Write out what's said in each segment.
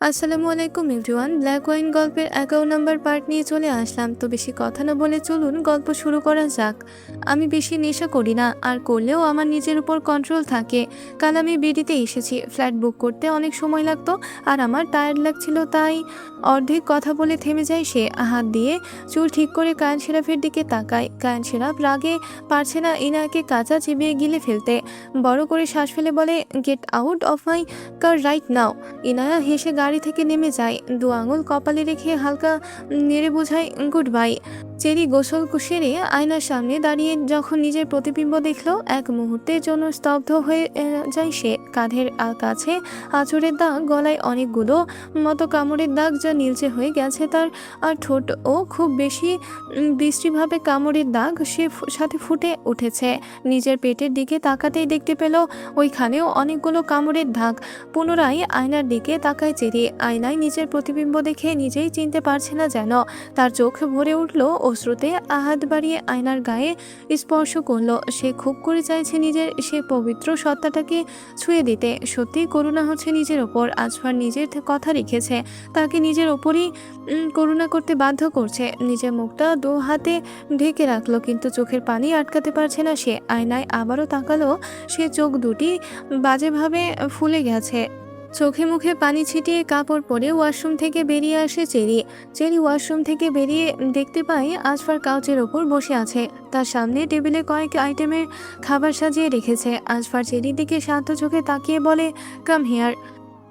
আসসালামু আলাইকুম everyone. Black wine গল্পের 11 নম্বর পার্ট নিয়ে চলে আসলাম। তো বেশি কথা না বলে চলুন গল্প শুরু করা যাক। আমি বেশি নেশা করি না, আর করলেও আমার নিজের উপর কন্ট্রোল থাকে। কাল আমি বিডিতে এসেছি। ফ্ল্যাট বুক করতে অনেক সময় লাগতো, আর আমার টায়ার্ড লাগছিল, তাই অর্ধেক কথা বলে থেমে যায় সে। হাত দিয়ে চুল ঠিক করে কায়ন শেরাফের দিকে তাকায়। কায়ন শেরাফ রাগে পারছে না ইনায়াকে কাঁচা চিবিয়ে গিলে ফেলতে। বড় করে শ্বাস ফেলে বলে, get out of my car right now. Inaya হেসে গাড়ি থেকে নেমে যায়। দু আঙুল কপালে রেখে হালকা নেড়ে বোঝায় গুড বাই। চেরি গোসল সেরে আয়নার সামনে দাঁড়িয়ে যখন নিজের প্রতিবিম্ব দেখলো, এক মুহূর্তের জন্য স্তব্ধ হয়ে যায় সে। কাঁধের কাছে আঁচড়ের দাগ, গলায় অনেকগুলো মতো কামড়ের দাগ যা নীলচে হয়ে গেছে তার, আর ঠোঁট ও খুব বেশি বিশ্রীভাবে কামড়ের দাগ সে সাথে ফুটে উঠেছে। নিজের পেটের দিকে তাকাতেই দেখতে পেল ওইখানেও অনেকগুলো কামড়ের দাগ। পুনরায় আয়নার দিকে তাকায় চেরি। আয়নায় নিজের প্রতিবিম্ব দেখে নিজেই চিনতে পারছে না যেন। তার চোখ ভরে উঠল অশ্রুতে। হাত বাড়িয়ে আয়নার গায়ে স্পর্শ করলো। সে খুব করে চাইছে নিজের সে পবিত্র সত্তাটাকে ছুঁয়ে দিতে। সত্যি করুণা হচ্ছে নিজের ওপর। আজফার নিজের কথা রেখেছে, তাকে নিজের ওপরই করুণা করতে বাধ্য করছে। নিজের মুখটা দু হাতে ঢেকে রাখলো, কিন্তু চোখের পানি আটকাতে পারছে না সে। আয়নায় আবারও তাকালো। সে চোখ দুটি বাজেভাবে ফুলে গেছে। চোখে মুখে পানি ছিটিয়ে কাপড় পরে ওয়াশরুম থেকে বেরিয়ে আসে চেরি। চেরি ওয়াশরুম থেকে বেরিয়ে দেখতে পায় আজফার কাউচের ওপর বসে আছে। তার সামনে টেবিলে কয়েক আইটেমের খাবার সাজিয়ে রেখেছে। আজফার চেরির দিকে শান্ত চোখে তাকিয়ে বলে, কাম হিয়ার।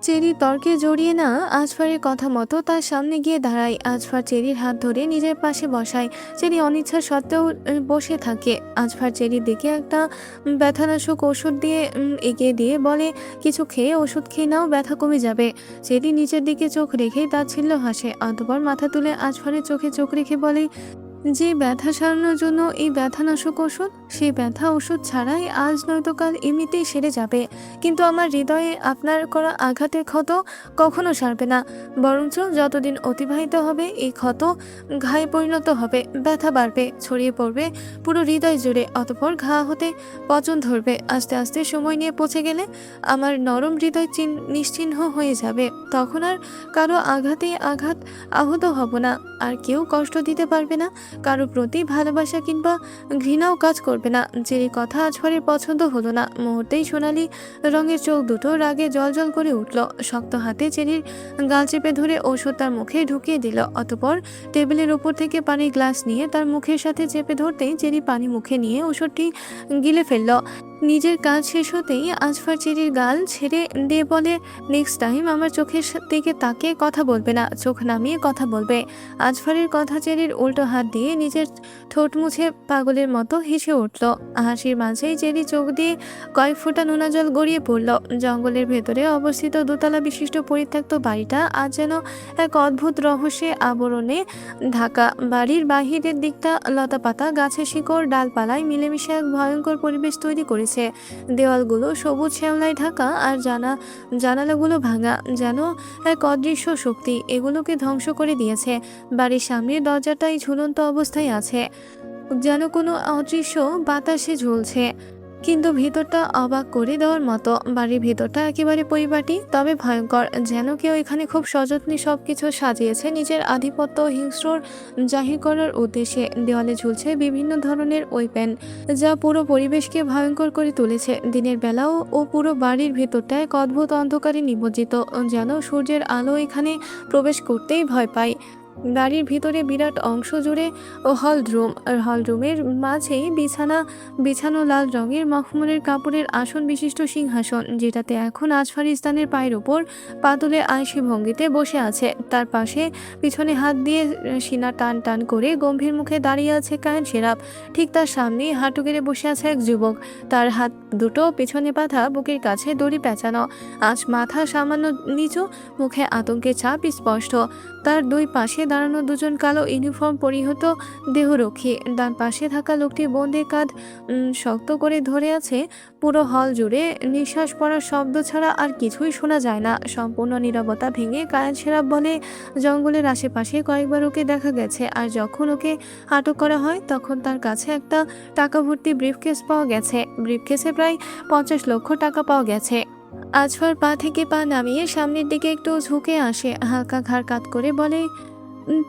চেরি তর্কে জড়িয়ে না আজফারের কথা মতো তার সামনে গিয়ে দাঁড়ায়। আজফার চেরির হাত ধরে নিজের পাশে বসায়। চেরি অনিচ্ছা সত্ত্বেও বসে থাকে। আজফার চেরির দিকে একটা ব্যথানাশক ওষুধ দিয়ে এগিয়ে দিয়ে বলে, কিছু খেয়ে ওষুধ খেয়ে নাও, ব্যথা কমে যাবে। চেরি নিচের দিকে চোখ রেখেই তাচ্ছিল্য হাসে। অতঃপর মাথা তুলে আজফারের চোখে চোখ রেখে বলে, যে ব্যথা সারানোর জন্য এই ব্যথানাশক ওষুধ, সেই ব্যথা ওষুধ ছাড়াই আজ নয়তো কাল এমনিতেই সেরে যাবে। কিন্তু আমার হৃদয়ে আপনার করা আঘাতের ক্ষত কখনো সারবে না, বরঞ্চ যতদিন অতিবাহিত হবে এই ক্ষত ঘায়ে পরিণত হবে। ব্যথা বাড়বে, ছড়িয়ে পড়বে পুরো হৃদয় জুড়ে। অতঃপর ঘা হতে পচন ধরবে। আস্তে আস্তে সময় নিয়ে পচে গেলে আমার নরম হৃদয় নিশ্চিহ্ন হয়ে যাবে। তখন আর কারো আহত হব না, আর কেউ কষ্ট দিতে পারবে না। কারো প্রতি ভালোবাসা কিংবা ঘৃণাও কাজ করবে না। চেরির কথা আজফারের পছন্দ হলো না। মুহূর্তেই সোনালি রঙের চোখ দুটো রাগে জলজল করে উঠল। শক্ত হাতে চেরির গাল চেপে ধরে ওষুধ তার মুখে ঢুকিয়ে দিল। অতঃপর টেবিলের উপর থেকে পানির গ্লাস নিয়ে তার মুখের সাথে চেপে ধরতেই চেরি পানি মুখে নিয়ে ওষুধটি গিলে ফেলল। নিজের কাজ শেষ হতেই আজফার চেরির গাল ছেড়ে দিয়ে বলে, নেক্সট টাইম আমার চোখের দিকে তাকিয়ে কথা বলবে না, চোখ নামিয়ে কথা বলবে। আজফারের কথা চেরির উল্টো হাত দিয়ে নিজের ঠোঁট মুছে পাগলের মতো হেসে উঠল। হাসির মাঝেই চেরি চোখ দিয়ে কয়েক ফোঁটা নোনা জল গড়িয়ে পড়ল। জঙ্গলের ভেতরে অবস্থিত দোতলা বিশিষ্ট পরিত্যক্ত বাড়িটা আজ যেন এক অদ্ভুত রহস্যে আবরণে ঢাকা। বাড়ির বাহিরের দিকটা লতাপাতা, গাছের শিকড়, ডালপালায় মিলেমিশে এক ভয়ঙ্কর পরিবেশ তৈরি করেছে। দেওয়ালগুলো সবুজ শ্যাওলায় ঢাকা, আর জানালাগুলো ভাঙা, যেন এক অদৃশ্য শক্তি এগুলোকে ধ্বংস করে দিয়েছে। বাড়ির সামনের দরজাটাই ঝুলন্ত অবস্থায় আছে, যেন কোনো অদৃশ্য বাতাসে ঝুলছে। কিন্তু ভিতরটা অবাক করে দেওয়ার মতো। বাড়ির ভিতরটা একেবারে পরিপাটি, তবে ভয়ঙ্কর। যেন কেউ এখানে খুব সযত্নে সবকিছু সাজিয়েছে নিজের আধিপত্য হিংস্র জাহির করার উদ্দেশ্যে। দেওয়ালে ঝুলছে বিভিন্ন ধরনের ওয়েপেন, যা পুরো পরিবেশকে ভয়ঙ্কর করে তুলেছে। দিনের বেলাও ও পুরো বাড়ির ভেতরটা এক অদ্ভুত অন্ধকারে নিমজ্জিত, যেন সূর্যের আলো এখানে প্রবেশ করতেই ভয় পায়। বাড়ির ভিতরে বিরাট অংশ জুড়ে হলরুম, আর হলরুমের মাঝেই বিছানো লাল রঙের মখমলের কাপড়ের আসন বিশিষ্ট সিংহাসন, যেটাতে এখন আজফারিস্তানের পায়ের উপর পা তুলে আয়সী ভঙ্গিতে বসে আছে। তার পাশে পিছনে হাত দিয়ে সিনা টান টান করে গম্ভীর মুখে দাঁড়িয়ে আছে কায়ন শেরাফ। ঠিক তার সামনেই হাঁটু গেড়ে বসে আছে এক যুবক। তার হাত দুটো পেছনে বাঁধা, বুকের কাছে দড়ি পেঁচানো, আজ মাথা সামান্য নিচু, মুখে আতঙ্কের ছাপ স্পষ্ট। তার দুই পাশে দাঁড়ানো দুজন কালো ইউনিফর্ম পরিহিত দেহরক্ষী। ডান পাশে থাকা লোকটি বন্দির কাঁধ শক্ত করে ধরে আছে। পুরো হল জুড়ে নিঃশ্বাস পড়ার শব্দ ছাড়া আর কিছুই শোনা যায় না। সম্পূর্ণ নীরবতা ভেঙে কায়ন শেরাফ বলে, জঙ্গলের আশেপাশে কয়েকবার ওকে দেখা গেছে, আর যখন ওকে আটক করা হয় তখন তার কাছে একটা টাকা ভর্তি ব্রিফকেস পাওয়া গেছে। ব্রিফকেসে প্রায় 50 লক্ষ টাকা পাওয়া গেছে। আজফার পা থেকে পা নামিয়ে সামনের দিকে একটু ঝুঁকে আসে, হালকা ঘাড় কাত করে বলে,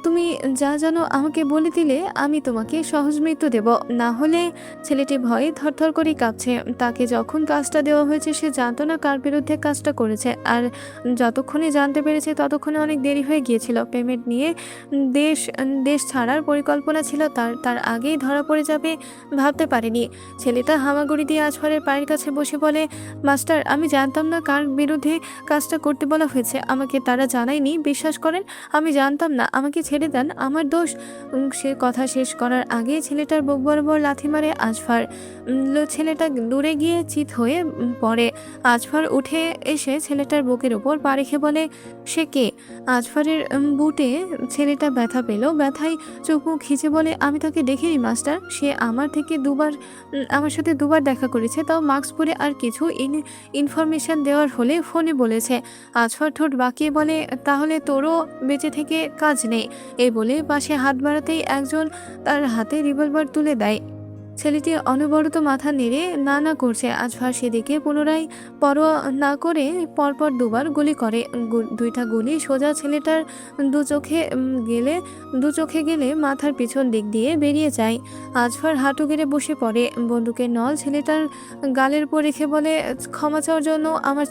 তুমি যা জানো আমাকে বলে দিলে আমি তোমাকে সহজ মৃত্যু দেব। না হলে ছেলেটি ভয়ে থরথর করে কাঁপছে। তাকে যখন কাজটা দেওয়া হয়েছে সে জানতো না কার বিরুদ্ধে কাজটা করেছে। আর যতক্ষণে জানতে পেরেছে ততক্ষণে অনেক দেরি হয়ে গিয়েছিল। পেমেন্ট নিয়ে দেশ ছাড়ার পরিকল্পনা ছিল তার। তার আগেই ধরা পড়ে যাবে ভাবতে পারেনি। ছেলেটা হামাগুড়ি দিয়ে আজফারের পায়ের কাছে বসে বলে, মাস্টার, আমি জানতাম না কার বিরুদ্ধে কাজটা করতে বলা হয়েছে। আমাকে তারা জানায়নি, বিশ্বাস করেন। আমি জানতাম না, আমাকে ছেড়ে দেন, আমার দোষ। সে কথা শেষ করার আগে ছেলেটার বুক বরাবর লাথি মারে আজফার। ছেলেটা দূরে গিয়ে চিৎ হয়ে পড়ে। আজফার উঠে এসে ছেলেটার বুকের উপর পা রেখে বলে, সে কে? আজফারের বুটে ছেলেটা ব্যথা পেল। ব্যথায় চোখ মুখ খিচে বলে, আমি তাকে দেখিনি মাস্টার। সে আমার সাথে দুবার দেখা করেছে, তাও মাস্ক পরে। আর কিছু ইনফরমেশন দেওয়ার হলে ফোনে বলেছে। আজফার ঠোঁট বাঁকিয়ে বলে, তাহলে তোরও বেঁচে থেকে কাজ নেই। এই বলে পাশে হাত বাড়াতেই একজন তার হাতে রিভলভার তুলে দেয়। ছেলেটি অনবরত মাথা নেড়ে না না করছে। আজফার সেদিকে পুনরায় পরোয়া না করে পরপর দুবার গুলি করে। দুইটা গুলি সোজা ছেলেটার দু চোখে গেলে মাথার পিছন দিক দিয়ে বেরিয়ে যায়। আজফার হাঁটু গেড়ে বসে পড়ে। বন্দুকের নল ছেলেটার গালের উপর রেখে বলে, ক্ষমা চাওয়ার জন্য আমার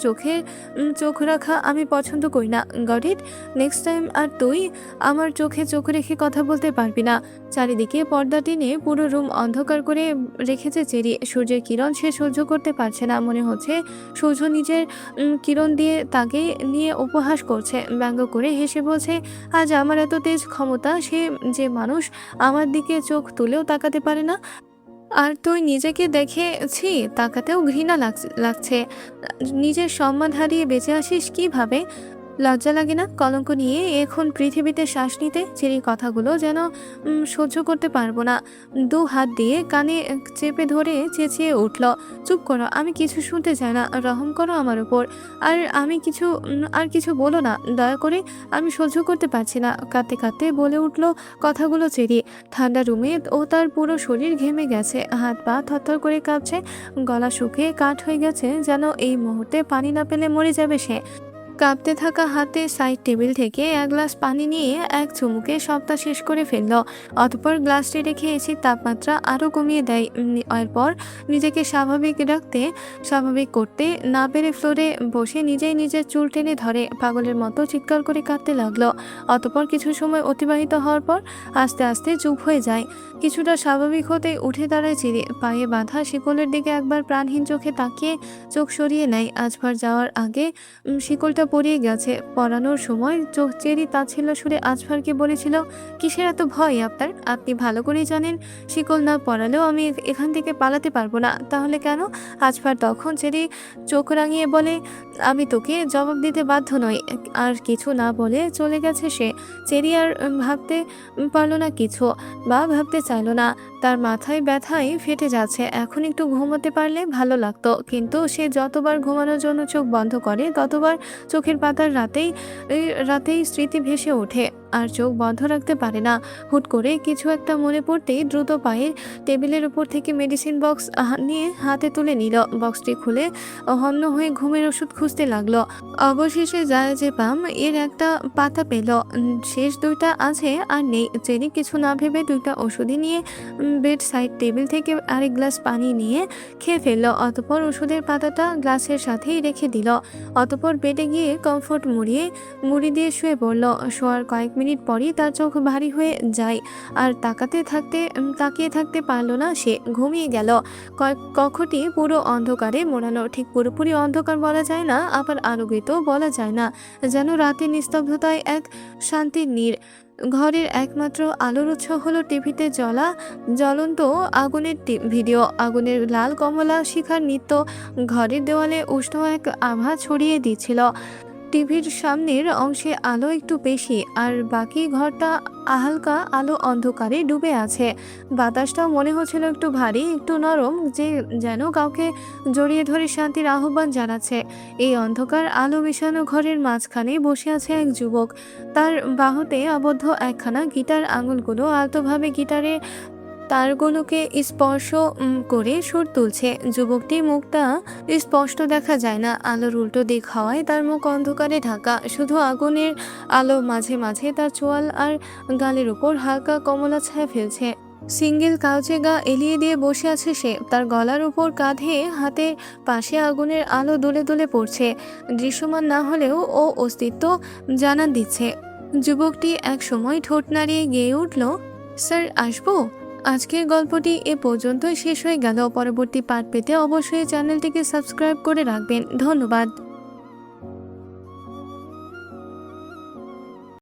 চোখ রাখা আমি পছন্দ করি না। Got it? নেক্সট টাইম আর তুই আমার চোখে চোখ রেখে কথা বলতে পারবি না। চারিদিকে পর্দা টেনে পুরো রুম অন্ধকার করে রেখেছে চেরি। সূর্যের কিরণ সে সহ্য করতে পারছে না। মনে হচ্ছে সূর্য নিজের কিরণ দিয়ে তাকে নিয়ে উপহাস করছে। ব্যঙ্গ করে হেসে বলছে, আজ আমার এত তেজ ক্ষমতা, সে যে মানুষ আমার দিকে চোখ তুলেও তাকাতে পারে না। আর তুই নিজেকে দেখেছি, তাকাতেও ঘৃণা লাগছে। নিজের সম্মান হারিয়ে বেঁচে আসিস কিভাবে? লজ্জা লাগে না কলঙ্ক নিয়ে এখন পৃথিবীতে শ্বাস নিতে? চেরির কথাগুলো যেন সহ্য করতে পারবো না। দু হাত দিয়ে কানে চেপে ধরে চেঁচিয়ে উঠল, চুপ করো, আমি কিছু শুনতে চাই না। রহম করো আমার উপর। আর কিছু বলো না, দয়া করে, আমি সহ্য করতে পারছি না। কাঁদতে কাঁদতে বলে উঠল কথাগুলো চেরি। ঠান্ডা রুমে ও তার পুরো শরীর ঘেমে গেছে, হাত পা থরথর করে কাঁপছে, গলা শুকিয়ে কাঠ হয়ে গেছে, যেন এই মুহূর্তে পানি না পেলে মরে যাবে সে। কাঁপতে থাকা হাতে সাইড টেবিল থেকে এক গ্লাস পানি নিয়ে এক চুমুকে সবটা শেষ করে ফেলল। অতঃপর গ্লাসটি রেখে এসির তাপমাত্রা আরও কমিয়ে দেয়। এরপর নিজেকে স্বাভাবিক করতে না পেরে ফ্লোরে বসে নিজেই নিজের চুল টেনে ধরে। পাগলের মতো চিৎকার করে কাঁদতে লাগলো। অতঃপর কিছু সময় অতিবাহিত হওয়ার পর আস্তে আস্তে চুপ হয়ে যায়। কিছুটা স্বাভাবিক হতে উঠে দাঁড়ায় চিরি। পায়ে বাঁধা শিকলের দিকে একবার প্রাণহীন চোখে তাকিয়ে চোখ সরিয়ে নেয়। আজবার যাওয়ার আগে শিকলটা পরিয়ে গেছে। পরানোর সময় চোখ চেরি তাচ্ছিল্য সুরে আজফারকে বলেছিল, কিসের এত ভয় আপনার? আপনি ভালো করেই জানেন শিকল না পরালেও আমি এখান থেকে পালাতে পারবো না। তাহলে কেন? আজফার তখন চেরি চোখ রাঙিয়ে বলে, আমি তোকে জবাব দিতে বাধ্য নই। আর কিছু না বলে চলে গেছে সে। চেরি আর ভাবতে পারলো না কিছু, বা ভাবতে চাইলো না। তার মাথায় ব্যথায় ফেটে যাচ্ছে। এখন একটু ঘুমোতে পারলে ভালো লাগতো। কিন্তু সে যতবার ঘুমানোর জন্য চোখ বন্ধ করে ততবার চোখের পাতার রাতেই স্মৃতি ভেসে ওঠে, আর চোখ বন্ধ রাখতে পারে না। হুট করে কিছু একটা মনে পড়তেই দ্রুত পায়ে টেবিলের উপর থেকে মেডিসিন বক্স নিয়ে হাতে তুলে নিল। বক্সটি খুলে হন্য হয়ে ঘুমের ওষুধ খুঁজতে লাগলো। অবশেষে জায়াজেপাম এর একটা পাতা পেল। শেষ দুইটা আছে আর নেই। চেরি কিছু না ভেবে দুইটা ওষুধই নিয়ে বেড সাইড টেবিল থেকে আরেক গ্লাস পানি নিয়ে খেয়ে ফেললো। অতঃপর ওষুধের পাতাটা গ্লাসের সাথেই রেখে দিল। অতঃপর বেডে গিয়ে কমফোর্ট মুড়ি দিয়ে শুয়ে পড়ল। শোয়ার কয়েক মিনিট পরই তার চোখ ভারী হয়ে যায়। আর তাকিয়ে থাকতে পারল না সে। ঘুমিয়ে গেল। কক্ষটি পুরো অন্ধকারে মোড়ানো। ঠিক পুরোপুরি অন্ধকার বলা যায় না, আবার আলোকিত বলা যায় না। যেন রাতের নিস্তব্ধতায় এক শান্তির নীড়। ঘরের একমাত্র আলোর উৎস হলো টিভিতে জ্বলন্ত আগুনের ভিডিও। আগুনের লাল কমলা শিখার নৃত্য ঘরের দেওয়ালে উষ্ণ এক আভা ছড়িয়ে দিচ্ছিল। টিভির সামনের অংশে আলো একটু বেশি, আর বাকি ঘরটা হালকা আলো অন্ধকারে ডুবে আছে। বাতাসটাও মনে হচ্ছিল একটু ভারী, একটু নরম, যেন কাউকে জড়িয়ে ধরে শান্তির আহ্বান জানাচ্ছে। এই অন্ধকার আলো মেশানো ঘরের মাঝখানে বসে আছে এক যুবক। তার বাহুতে আবদ্ধ একখানা গিটার। আঙুলগুলো আলতোভাবে গিটারে তারগুলোকে স্পর্শ করে সুর তুলছে। যুবকটির মুখটা স্পষ্ট দেখা যায় না, আলোর উল্টো দিক হওয়ায় তার মুখ অন্ধকারে ঢাকা। শুধু আগুনের আলো মাঝে মাঝে তার চোয়াল আর গালের উপর হালকা কমলা ছায়া ফেলছে। সিঙ্গেল কাউচে গা এলিয়ে দিয়ে বসে আছে সে, তার গলার উপর কাঁধে হাতে পাশে আগুনের আলো দোলে দোলে পড়ছে। দৃশ্যমান না হলেও ও অস্তিত্ব জানান দিচ্ছে। যুবকটি এক সময় ঠোঁট নাড়িয়ে গেয়ে উঠল, স্যার আসবো। আজকের গল্পটি এ পর্যন্তই শেষ হয়ে গেল। পরবর্তী পার্ট পেতে অবশ্যই চ্যানেলটিকে সাবস্ক্রাইব করে রাখবেন। ধন্যবাদ।